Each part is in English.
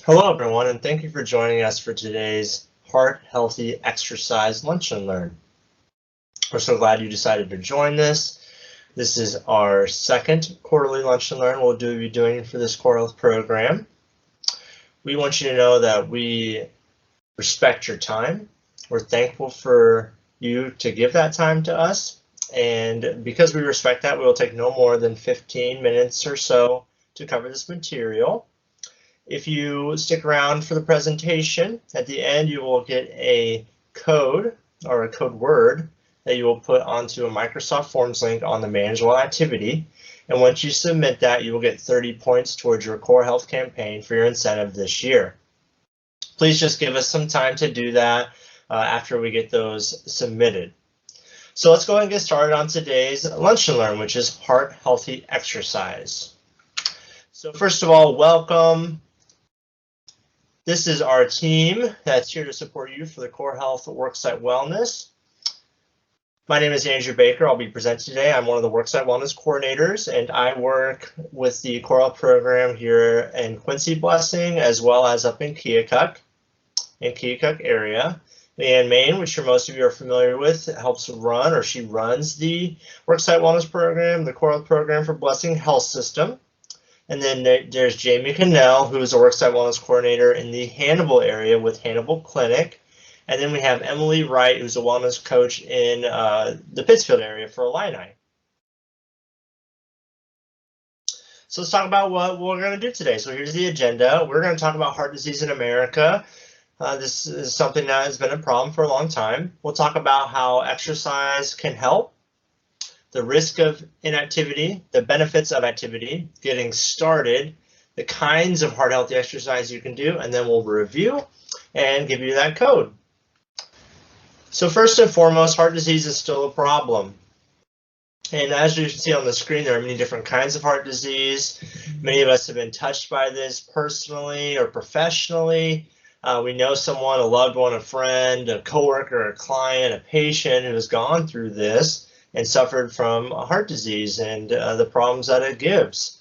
Hello everyone, and thank you for joining us for today's Heart Healthy Exercise Lunch and Learn. We're so glad you decided to join this. This is our second quarterly Lunch and Learn we'll be doing for this core health program. We want you to know that we respect your time. We're thankful for you to give that time to us, and because we respect that, we will take no more than 15 minutes or so to cover this material. If you stick around for the presentation, at the end you will get a code or a code word that you will put onto a Microsoft Forms link on the manageable activity. And once you submit that, you will get 30 points towards your core health campaign for your incentive this year. Please just give us some time to do that after we get those submitted. So let's go ahead and get started on today's Lunch and Learn, which is Heart Healthy Exercise. So first of all, welcome. This is our team that's here to support you for the Core Health Worksite Wellness. My name is Andrew Baker. I'll be presenting today. I'm one of the Worksite Wellness coordinators, and I work with the Core Health program here in Quincy Blessing, as well as up in Keokuk area. Leanne Main, which most of you are familiar with, helps run, or she runs the Worksite Wellness program, the Core Health program for Blessing Health System. And then there's Jamie Cannell, who is a Worksite Wellness Coordinator in the Hannibal area with Hannibal Clinic. And then we have Emily Wright, who's a wellness coach in the Pittsfield area for Illini. So let's talk about what we're going to do today. So here's the agenda. We're going to talk about heart disease in America. This is something that has been a problem for a long time. We'll talk about how exercise can help, the risk of inactivity, the benefits of activity, getting started, the kinds of heart healthy exercise you can do, and then we'll review and give you that code. So first and foremost, heart disease is still a problem. And as you can see on the screen, there are many different kinds of heart disease. Many of us have been touched by this personally or professionally. We know someone, a loved one, a friend, a coworker, a client, a patient who has gone through this and suffered from heart disease and the problems that it gives.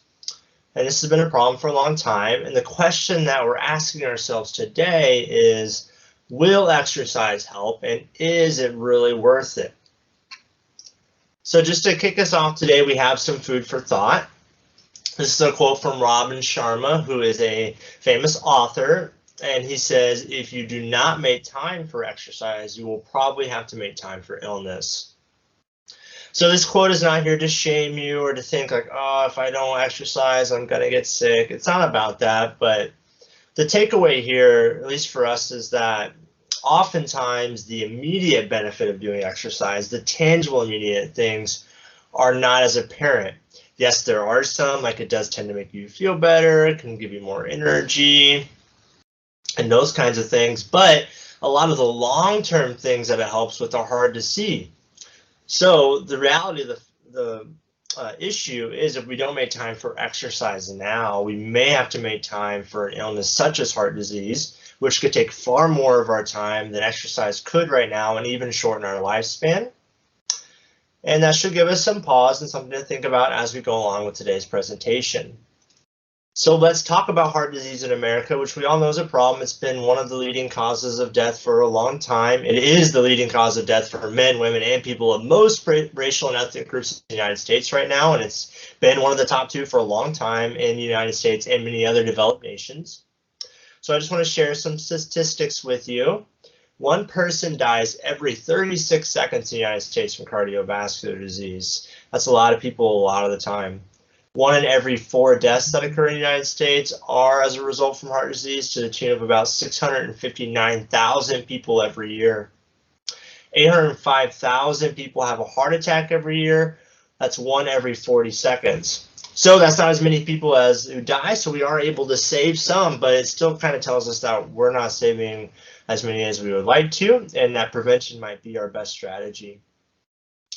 And this has been a problem for a long time. And the question that we're asking ourselves today is, will exercise help, and is it really worth it? So just to kick us off today, we have some food for thought. This is a quote from Robin Sharma, who is a famous author. And he says, if you do not make time for exercise, you will probably have to make time for illness. So this quote is not here to shame you or to think like, oh, if I don't exercise, I'm going to get sick. It's not about that. But the takeaway here, at least for us, is that oftentimes the immediate benefit of doing exercise, the tangible immediate things, are not as apparent. Yes, there are some, like it does tend to make you feel better. It can give you more energy and those kinds of things. But a lot of the long-term things that it helps with are hard to see. So the reality of the issue is, if we don't make time for exercise now, we may have to make time for an illness such as heart disease, which could take far more of our time than exercise could right now and even shorten our lifespan. And that should give us some pause and something to think about as we go along with today's presentation. So let's talk about heart disease in America, which we all know is a problem. It's been one of the leading causes of death for a long time. It is the leading cause of death for men, women, and people of most racial and ethnic groups in the United States right now. And it's been one of the top two for a long time in the United States and many other developed nations. So I just want to share some statistics with you. One person dies every 36 seconds in the United States from cardiovascular disease. That's a lot of people a lot of the time. 1 in every 4 deaths that occur in the United States are as a result from heart disease, to the tune of about 659,000 people every year. 805,000 people have a heart attack every year. That's 1 every 40 seconds. So that's not as many people as who die, so we are able to save some, but it still kind of tells us that we're not saving as many as we would like to, and that prevention might be our best strategy.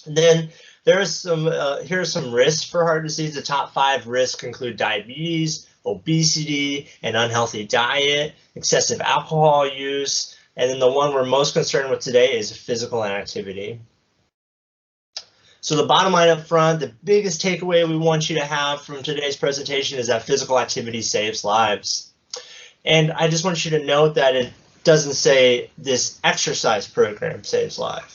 And then here are some risks for heart disease. The top 5 risks include diabetes, obesity, an unhealthy diet, excessive alcohol use, and then the one we're most concerned with today is physical inactivity. So the bottom line up front, the biggest takeaway we want you to have from today's presentation is that physical activity saves lives. And I just want you to note that it doesn't say this exercise program saves lives.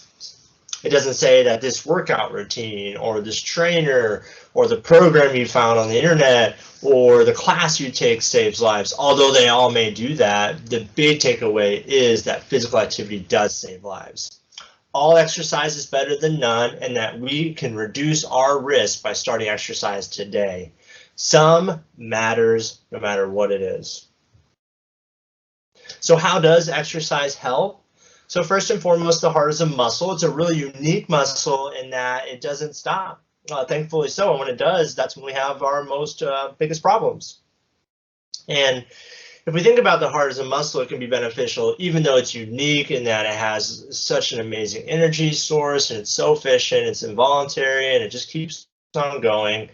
It doesn't say that this workout routine or this trainer or the program you found on the internet or the class you take saves lives. Although they all may do that, the big takeaway is that physical activity does save lives. All exercise is better than none, and that we can reduce our risk by starting exercise today. Some matters no matter what it is. So how does exercise help? So first and foremost, the heart is a muscle. It's a really unique muscle in that it doesn't stop. Thankfully so, and when it does, that's when we have our most biggest problems. And if we think about the heart as a muscle, it can be beneficial, even though it's unique in that it has such an amazing energy source, and it's so efficient, it's involuntary, and it just keeps on going.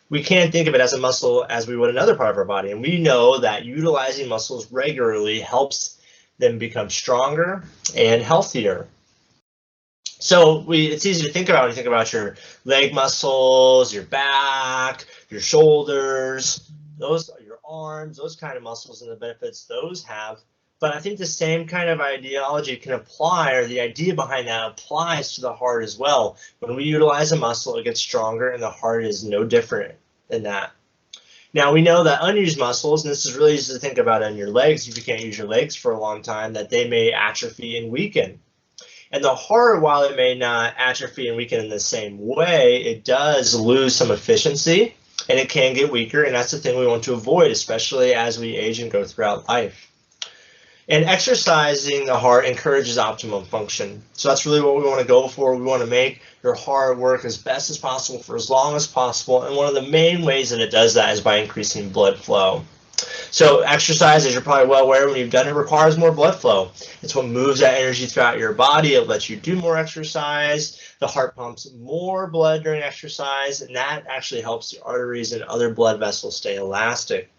We can't think of it as a muscle as we would another part of our body. And we know that utilizing muscles regularly helps them become stronger and healthier. So it's easy to think about when you think about your leg muscles, your back, your shoulders, your arms, those kind of muscles and the benefits those have. But I think the same kind of ideology can apply, or the idea behind that applies to the heart as well. When we utilize a muscle, it gets stronger, and the heart is no different than that. Now, we know that unused muscles, and this is really easy to think about on your legs, if you can't use your legs for a long time, that they may atrophy and weaken. And the heart, while it may not atrophy and weaken in the same way, it does lose some efficiency, and it can get weaker, and that's the thing we want to avoid, especially as we age and go throughout life. And exercising the heart encourages optimum function. So that's really what we want to go for. We want to make your heart work as best as possible for as long as possible. And one of the main ways that it does that is by increasing blood flow. So exercise, as you're probably well aware when you've done it, requires more blood flow. It's what moves that energy throughout your body. It lets you do more exercise. The heart pumps more blood during exercise, and that actually helps the arteries and other blood vessels stay elastic.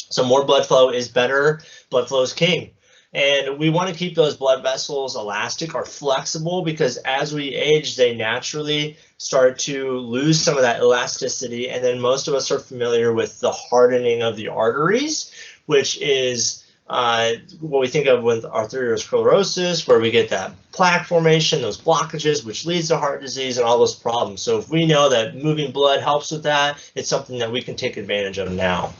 So more blood flow is better. Blood flow is king. And we want to keep those blood vessels elastic or flexible, because as we age, they naturally start to lose some of that elasticity. And then most of us are familiar with the hardening of the arteries, which is what we think of with arteriosclerosis, where we get that plaque formation, those blockages, which leads to heart disease and all those problems. So if we know that moving blood helps with that, it's something that we can take advantage of now.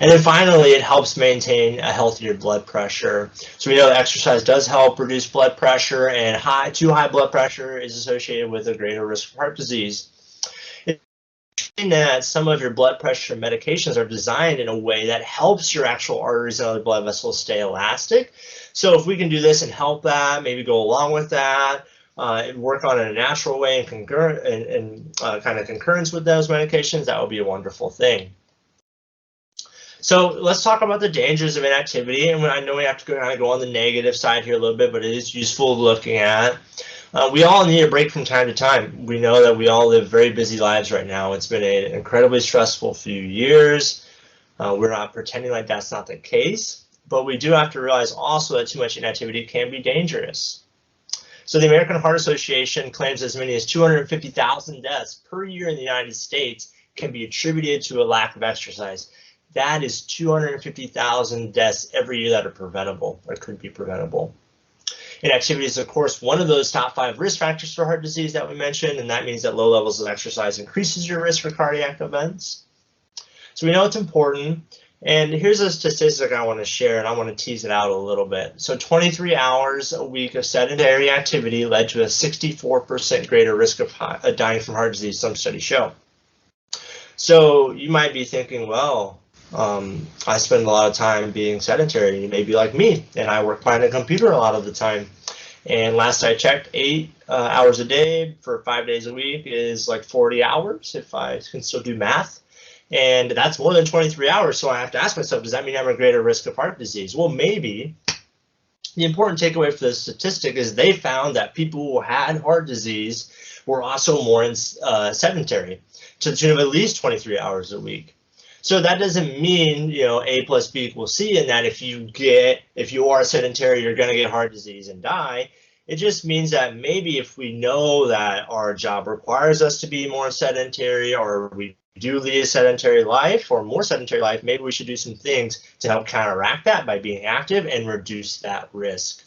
And then finally, it helps maintain a healthier blood pressure. So we know that exercise does help reduce blood pressure, and too high blood pressure is associated with a greater risk of heart disease. In that some of your blood pressure medications are designed in a way that helps your actual arteries and other blood vessels stay elastic. So if we can do this and help that, maybe go along with that, and work on it in a natural way and kind of concurrence with those medications, that would be a wonderful thing. So let's talk about the dangers of inactivity, and I know we have to kind of go on the negative side here a little bit, but it is useful looking at. We all need a break from time to time. We know that we all live very busy lives right now. It's been an incredibly stressful few years. We're not pretending like that's not the case, but we do have to realize also that too much inactivity can be dangerous. So the American Heart Association claims as many as 250,000 deaths per year in the United States can be attributed to a lack of exercise. That is 250,000 deaths every year that are preventable or could be preventable. Inactivity is, of course, one of those top 5 risk factors for heart disease that we mentioned, and that means that low levels of exercise increases your risk for cardiac events. So we know it's important, and here's a statistic I want to share, and I want to tease it out a little bit. So 23 hours a week of sedentary activity led to a 64% greater risk of dying from heart disease, some studies show. So you might be thinking, well, I spend a lot of time being sedentary. You may be like me, and I work behind a computer a lot of the time. And last I checked, 8 hours a day for 5 days a week is like 40 hours if I can still do math. And that's more than 23 hours. So I have to ask myself, does that mean I'm at greater risk of heart disease? Well, maybe. The important takeaway for this statistic is they found that people who had heart disease were also more sedentary, to the tune of at least 23 hours a week. So that doesn't mean, A plus B equals C, and that if you are sedentary, you're going to get heart disease and die. It just means that maybe if we know that our job requires us to be more sedentary, or we do lead a sedentary life or more sedentary life, maybe we should do some things to help counteract that by being active and reduce that risk.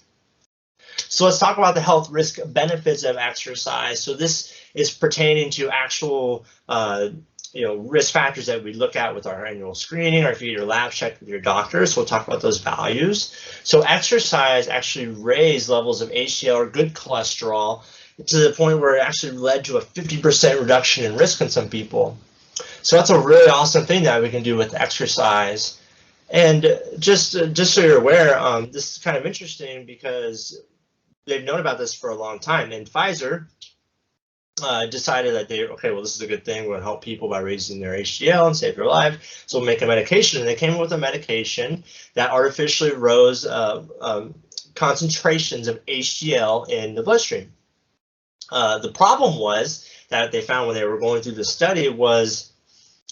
So let's talk about the health risk benefits of exercise. So this is pertaining to actual risk factors that we look at with our annual screening, or if you get your lab checked with your doctor. So we'll talk about those values. So exercise actually raised levels of HDL or good cholesterol to the point where it actually led to a 50% reduction in risk in some people. So that's a really awesome thing that we can do with exercise. And just so you're aware, this is kind of interesting because they've known about this for a long time. And Pfizer decided that this is a good thing. We'll help people by raising their HDL and save their life. So we'll make a medication. And they came up with a medication that artificially rose concentrations of HDL in the bloodstream. The problem was that they found when they were going through the study was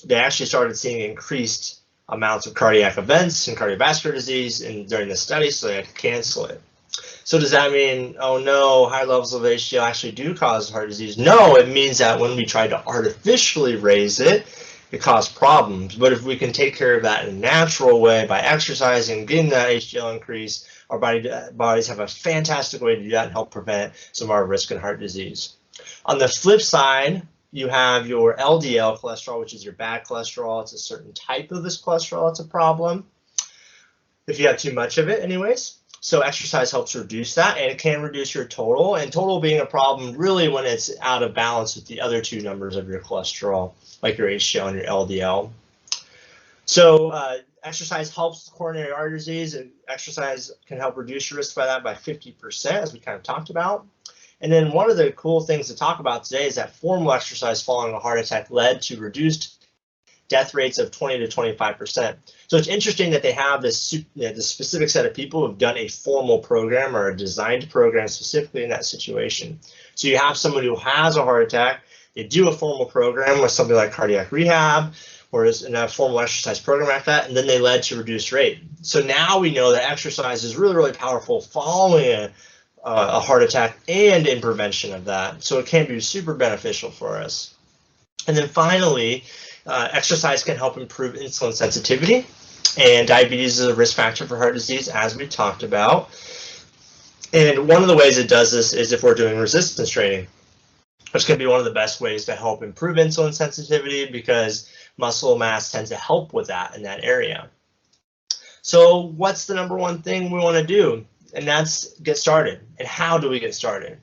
they actually started seeing increased amounts of cardiac events and cardiovascular disease during the study, so they had to cancel it. So does that mean, oh no, high levels of HDL actually do cause heart disease? No, it means that when we tried to artificially raise it, it caused problems. But if we can take care of that in a natural way by exercising, getting that HDL increase, our bodies have a fantastic way to do that and help prevent some of our risk in heart disease. On the flip side, you have your LDL cholesterol, which is your bad cholesterol. It's a certain type of this cholesterol that's a problem if you have too much of it anyways. So exercise helps reduce that, and it can reduce your total, and total being a problem really when it's out of balance with the other two numbers of your cholesterol, like your HDL and your LDL. So exercise helps with coronary artery disease, and exercise can help reduce your risk by that by 50%, as we kind of talked about. And then one of the cool things to talk about today is that formal exercise following a heart attack led to reduced death rates of 20 to 25%. So it's interesting that they have this specific set of people who've done a formal program or a designed program specifically in that situation. So you have someone who has a heart attack, they do a formal program with something like cardiac rehab or in a formal exercise program like that, and then they led to reduced rate. So now we know that exercise is really, really powerful following a heart attack and in prevention of that. So it can be super beneficial for us. And then finally, exercise can help improve insulin sensitivity, and diabetes is a risk factor for heart disease, as we talked about. And one of the ways it does this is if we're doing resistance training, which can be one of the best ways to help improve insulin sensitivity because muscle mass tends to help with that in that area. So what's the number one thing we want to do? And that's get started. And how do we get started?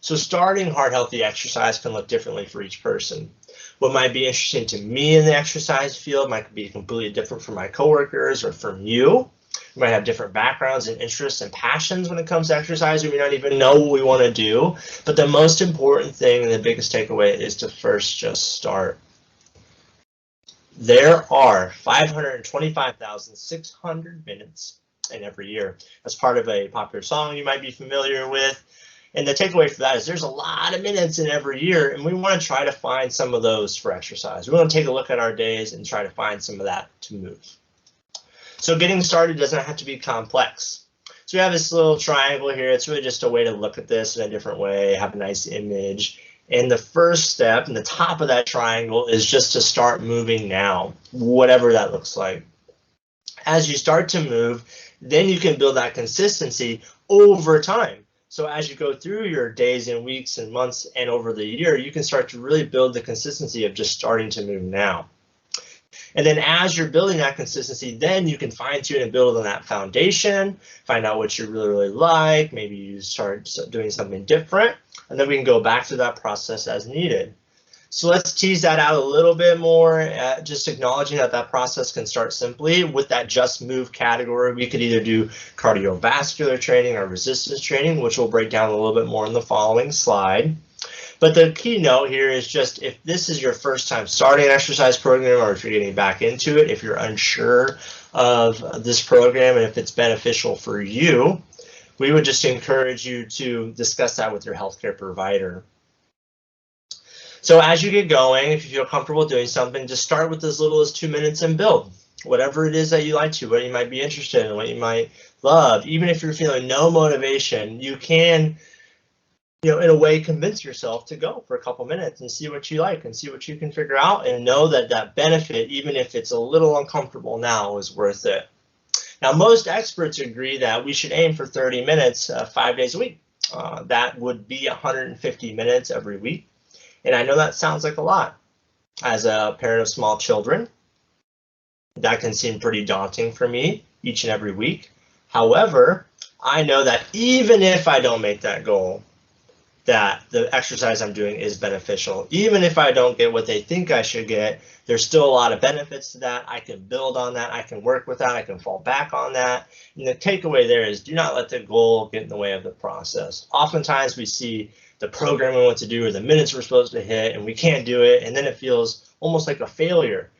So starting heart healthy exercise can look differently for each person. What might be interesting to me in the exercise field might be completely different from my coworkers or from you. We might have different backgrounds and interests and passions when it comes to exercise. We may not even know what we want to do. But the most important thing and the biggest takeaway is to first just start. There are 525,600 minutes in every year. That's part of a popular song you might be familiar with. And the takeaway for that is there's a lot of minutes in every year, and we want to try to find some of those for exercise. We want to take a look at our days and try to find some of that to move. So getting started doesn't have to be complex. So we have this little triangle here. It's really just a way to look at this in a different way, have a nice image. And the first step in the top of that triangle is just to start moving now, whatever that looks like. As you start to move, then you can build that consistency over time. So as you go through your days and weeks and months and over the year, you can start to really build the consistency of just starting to move now. And then as you're building that consistency, then you can fine tune and build on that foundation, find out what you really, really like. Maybe you start doing something different, and then we can go back to that process as needed. So let's tease that out a little bit more, just acknowledging that that process can start simply with that just move category. We could either do cardiovascular training or resistance training, which we'll break down a little bit more in the following slide. But the key note here is just if this is your first time starting an exercise program, or if you're getting back into it, if you're unsure of this program and if it's beneficial for you, we would just encourage you to discuss that with your healthcare provider. So as you get going, if you feel comfortable doing something, just start with as little as 2 minutes and build. Whatever it is that you like to, what you might be interested in, what you might love. Even if you're feeling no motivation, you can in a way, convince yourself to go for a couple minutes and see what you like and see what you can figure out, and know that that benefit, even if it's a little uncomfortable now, is worth it. Now, most experts agree that we should aim for 30 minutes 5 days a week. That would be 150 minutes every week. And I know that sounds like a lot. As a parent of small children, that can seem pretty daunting for me each and every week. However, I know that even if I don't make that goal, that the exercise I'm doing is beneficial. Even if I don't get what they think I should get, there's still a lot of benefits to that. I can build on that. I can work with that. I can fall back on that. And the takeaway there is, do not let the goal get in the way of the process. Oftentimes we see the program we want to do or the minutes we're supposed to hit, and we can't do it, and then it feels almost like a failure.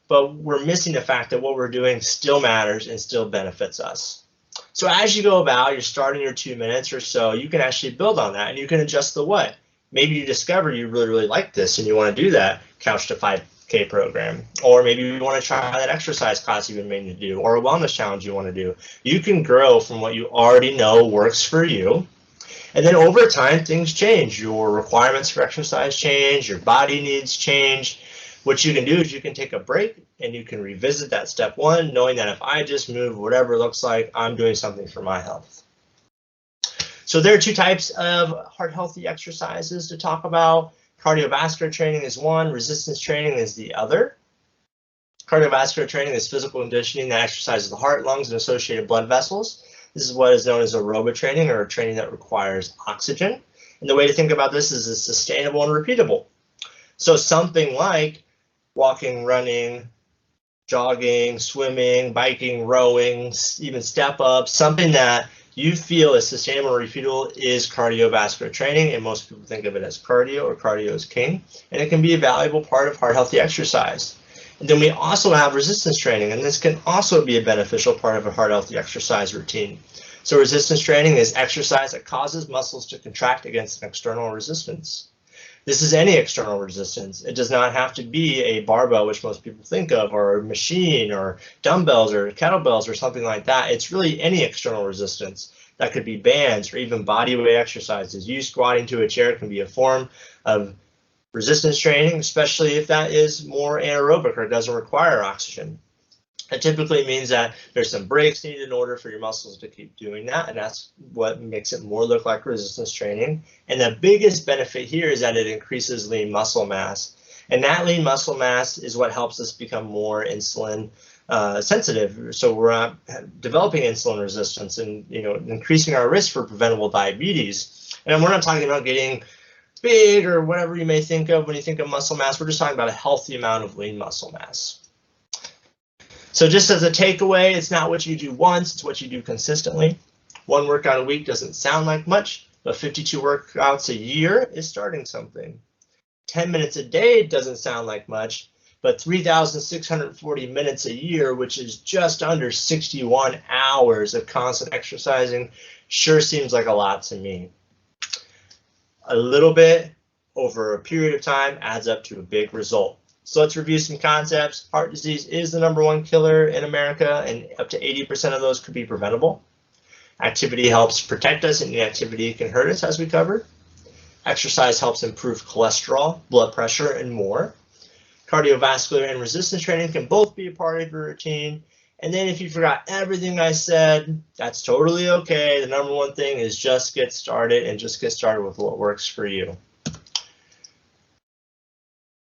But we're missing the fact that what we're doing still matters and still benefits us. So as you go about, you're starting your 2 minutes or so, you can actually build on that, and you can adjust the what. Maybe you discover you really like this and you want to do that Couch to 5K program, or maybe you want to try that exercise class you've been meaning to do, or a wellness challenge you want to do. You can grow from what you already know works for you. And then over time, things change. Your requirements for exercise change, your body needs change. What you can do is you can take a break and you can revisit that step one, knowing that if I just move whatever it looks like, I'm doing something for my health. So there are two types of heart healthy exercises to talk about. Cardiovascular training is one, resistance training is the other. Cardiovascular training is physical conditioning that exercises the heart, lungs, and associated blood vessels. This is what is known as aerobic training, or training that requires oxygen. And the way to think about this is it's sustainable and repeatable. So something like walking, running, jogging, swimming, biking, rowing, even step up, something that you feel is sustainable and repeatable is cardiovascular training, and most people think of it as cardio, or cardio is king, and it can be a valuable part of heart healthy exercise. And then we also have resistance training, and this can also be a beneficial part of a heart healthy exercise routine. So resistance training is exercise that causes muscles to contract against an external resistance. This is any external resistance. It does not have to be a barbell, which most people think of, or a machine, or dumbbells, or kettlebells, or something like that. It's really any external resistance. That could be bands, or even body weight exercises. You squatting to a chair can be a form of resistance training, especially if that is more anaerobic or doesn't require oxygen. It typically means that there's some breaks needed in order for your muscles to keep doing that, and that's what makes it more look like resistance training. And the biggest benefit here is that it increases lean muscle mass, and that lean muscle mass is what helps us become more insulin sensitive. So we're developing insulin resistance, and increasing our risk for preventable diabetes. And we're not talking about getting big or whatever you may think of when you think of muscle mass. We're just talking about a healthy amount of lean muscle mass. So just as a takeaway, it's not what you do once, it's what you do consistently. One workout a week doesn't sound like much, but 52 workouts a year is starting something. 10 minutes a day doesn't sound like much, but 3,640 minutes a year, which is just under 61 hours of constant exercising, sure seems like a lot to me. A little bit over a period of time adds up to a big result. So let's review some concepts. Heart disease is the #1 killer in America, and up to 80% of those could be preventable. Activity helps protect us, and inactivity can hurt us, as we covered. Exercise helps improve cholesterol, blood pressure, and more. Cardiovascular and resistance training can both be a part of your routine. And then if you forgot everything I said, that's totally okay. The #1 thing is just get started, and just get started with what works for you.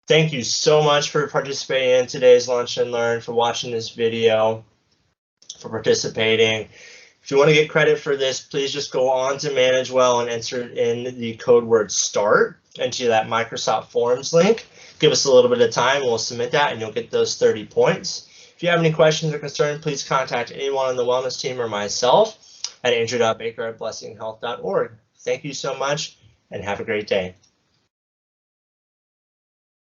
Thank you so much for participating in today's Lunch and Learn, for watching this video, for participating. If you want to get credit for this, please just go on to ManageWell and enter in the code word START into that Microsoft Forms link. Give us a little bit of time, we'll submit that, and you'll get those 30 points. If you have any questions or concerns, please contact anyone on the wellness team or myself at andrew.baker@blessinghealth.org. Thank you so much, and have a great day.